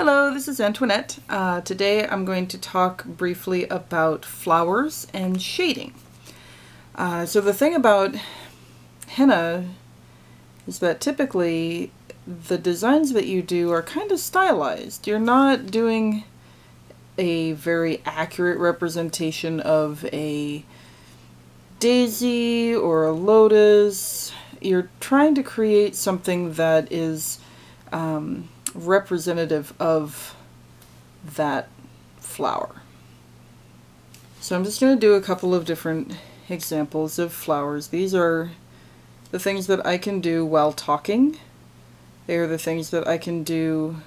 Hello, this is Antoinette. Today I'm going to talk briefly about flowers and shading. So the thing about henna is that typically the designs that you do are kind of stylized. You're not doing a very accurate representation of a daisy or a lotus. You're trying to create something that is representative of that flower. So I'm just going to do a couple of different examples of flowers. These are the things that I can do while talking. They are the things that I can do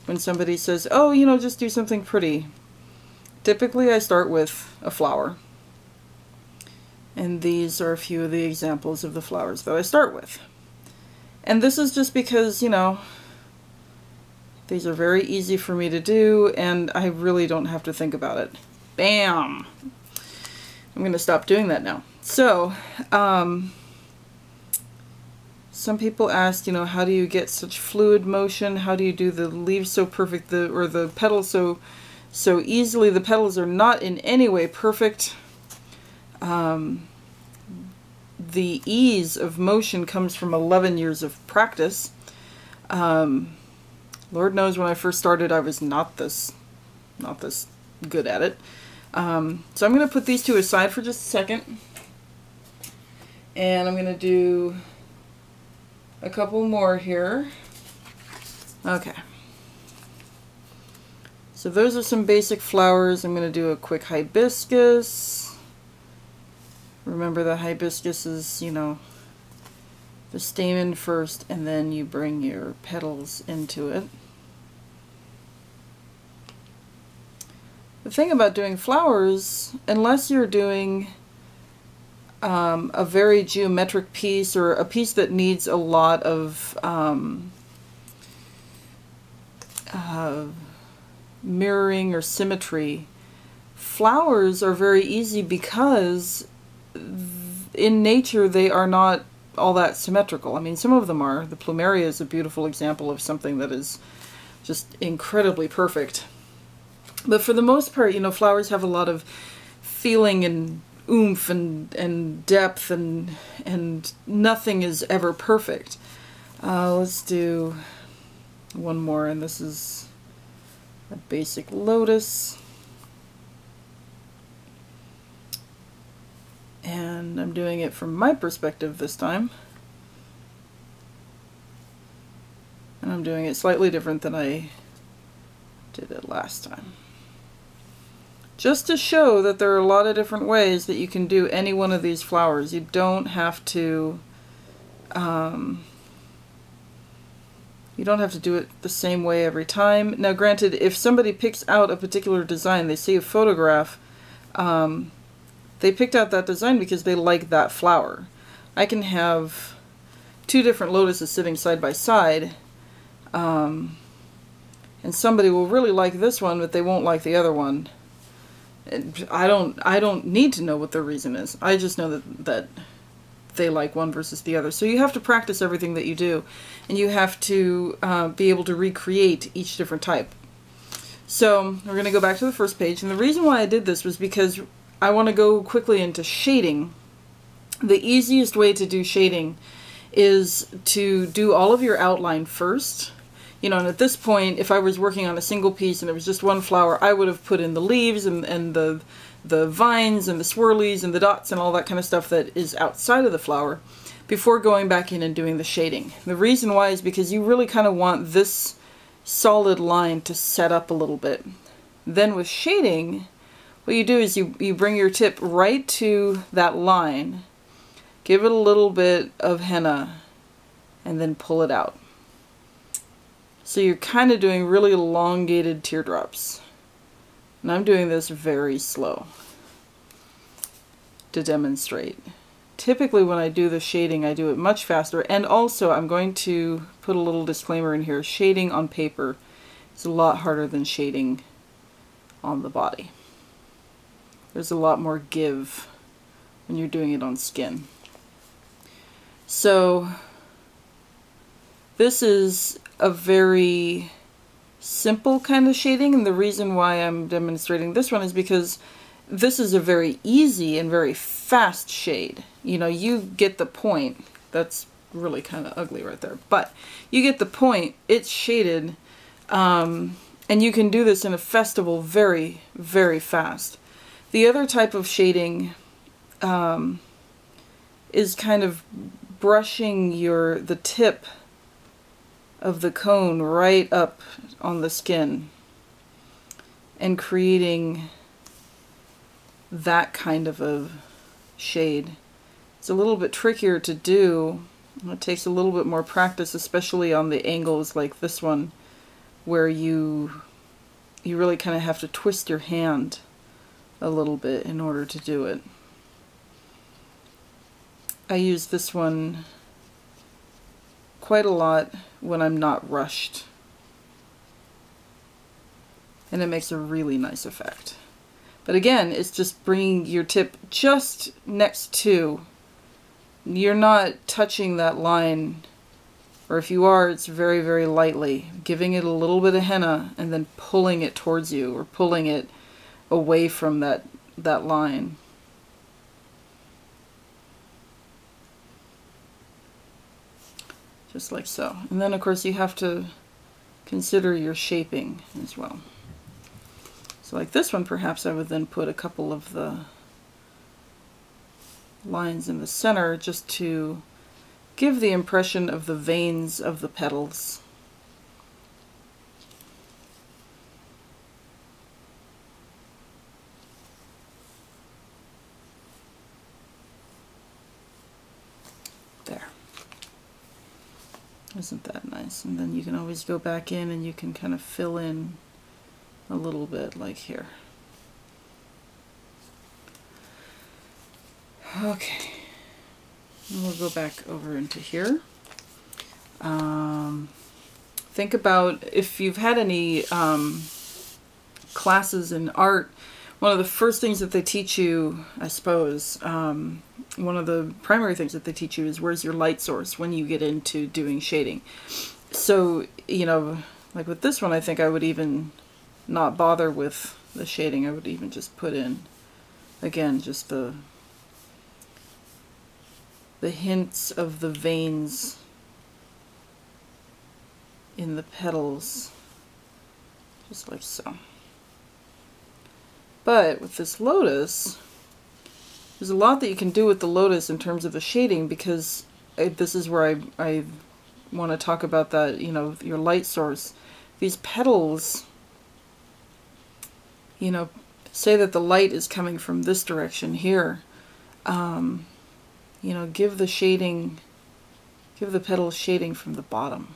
when somebody says, oh, you know, just do something pretty. Typically I start with a flower. And these are a few of the examples of the flowers that I start with. And this is just because, you know, these are very easy for me to do, and I really don't have to think about it. Bam! I'm going to stop doing that now. So, some people asked, you know, how do you get such fluid motion? How do you do the leaves so perfect, or the petals so easily? The petals are not in any way perfect. The ease of motion comes from 11 years of practice. Lord knows when I first started I was not this good at it. So I'm going to put these two aside for just a second. And I'm going to do a couple more here. Okay. So those are some basic flowers. I'm going to do a quick hibiscus. Remember the hibiscus is, you know, the stamen first, and then you bring your petals into it. The thing about doing flowers, unless you're doing a very geometric piece or a piece that needs a lot of mirroring or symmetry, flowers are very easy because in nature they are not all that symmetrical. I mean, some of them are. The plumeria is a beautiful example of something that is just incredibly perfect. But for the most part, you know, flowers have a lot of feeling and oomph and depth, and nothing is ever perfect. Let's do one more, and this is a basic lotus. And I'm doing it from my perspective this time. And I'm doing it slightly different than I did it last time. Just to show that there are a lot of different ways that you can do any one of these flowers. You don't have to do it the same way every time. Now granted, if somebody picks out a particular design, they see a photograph, they picked out that design because they like that flower. I can have two different lotuses sitting side by side, and somebody will really like this one, but they won't like the other one. I don't need to know what their reason is. I just know that they like one versus the other. So you have to practice everything that you do, and you have to be able to recreate each different type. So we're going to go back to the first page, and the reason why I did this was because I want to go quickly into shading. The easiest way to do shading is to do all of your outline first. You know, and at this point, if I was working on a single piece and it was just one flower, I would have put in the leaves and the vines and the swirlies and the dots and all that kind of stuff that is outside of the flower before going back in and doing the shading. The reason why is because you really kind of want this solid line to set up a little bit. Then with shading, what you do is you bring your tip right to that line, give it a little bit of henna, and then pull it out. So you're kind of doing really elongated teardrops. And I'm doing this very slow to demonstrate. Typically when I do the shading, I do it much faster. And also, I'm going to put a little disclaimer in here. Shading on paper is a lot harder than shading on the body. There's a lot more give when you're doing it on skin. So this is a very simple kind of shading, and the reason why I'm demonstrating this one is because this is a very easy and very fast shade. You know, you get the point. That's really kind of ugly right there, but you get the point. It's shaded, and you can do this in a festival very, very fast. The other type of shading is kind of brushing the tip of the cone right up on the skin and creating that kind of a shade. It's a little bit trickier to do. It takes a little bit more practice, especially on the angles like this one, where you really kind of have to twist your hand a little bit in order to do it. I use this one quite a lot when I'm not rushed, and it makes a really nice effect. But again, it's just bringing your tip just next to, you're not touching that line, or if you are, it's very, very lightly, giving it a little bit of henna and then pulling it towards you, or pulling it away from that line. Just like so. And then of course you have to consider your shaping as well. So like this one, perhaps I would then put a couple of the lines in the center just to give the impression of the veins of the petals. There. Isn't that nice? And then you can always go back in and you can kind of fill in a little bit, like here. Okay, and we'll go back over into here. Think about if you've had any classes in art, one of the first things that they teach you, I suppose, one of the primary things that they teach you is where's your light source when you get into doing shading. So, you know, like with this one, I think I would even not bother with the shading. I would even just put in, again, just the hints of the veins in the petals, just like so. But with this lotus, there's a lot that you can do with the lotus in terms of the shading, because this is where I want to talk about that, you know, your light source. These petals, you know, say that the light is coming from this direction here. You know, give the shading, give the petals shading from the bottom.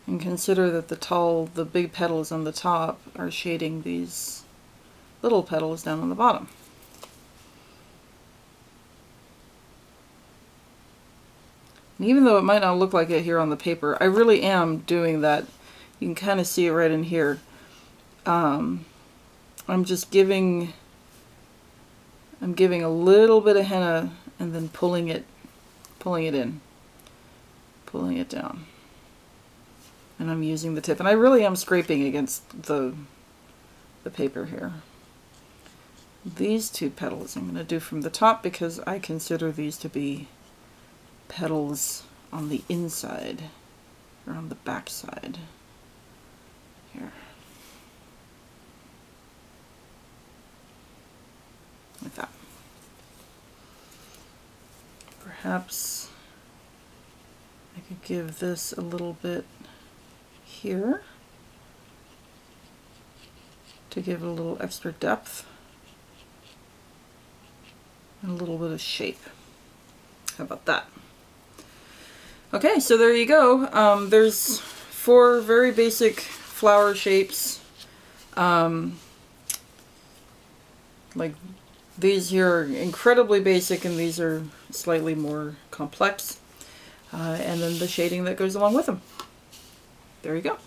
And consider that the big petals on the top are shading these little petals down on the bottom. And even though it might not look like it here on the paper, I really am doing that. You can kind of see it right in here. I'm just giving a little bit of henna and then pulling it in, pulling it down. And I'm using the tip, and I really am scraping against the paper here. These two petals I'm going to do from the top because I consider these to be petals on the inside, or on the back side. Here. Like that. Perhaps I could give this a little bit here to give it a little extra depth and a little bit of shape. How about that? Okay, so there you go. There's 4 very basic flower shapes. Like these here are incredibly basic, and these are slightly more complex. And then the shading that goes along with them. There you go.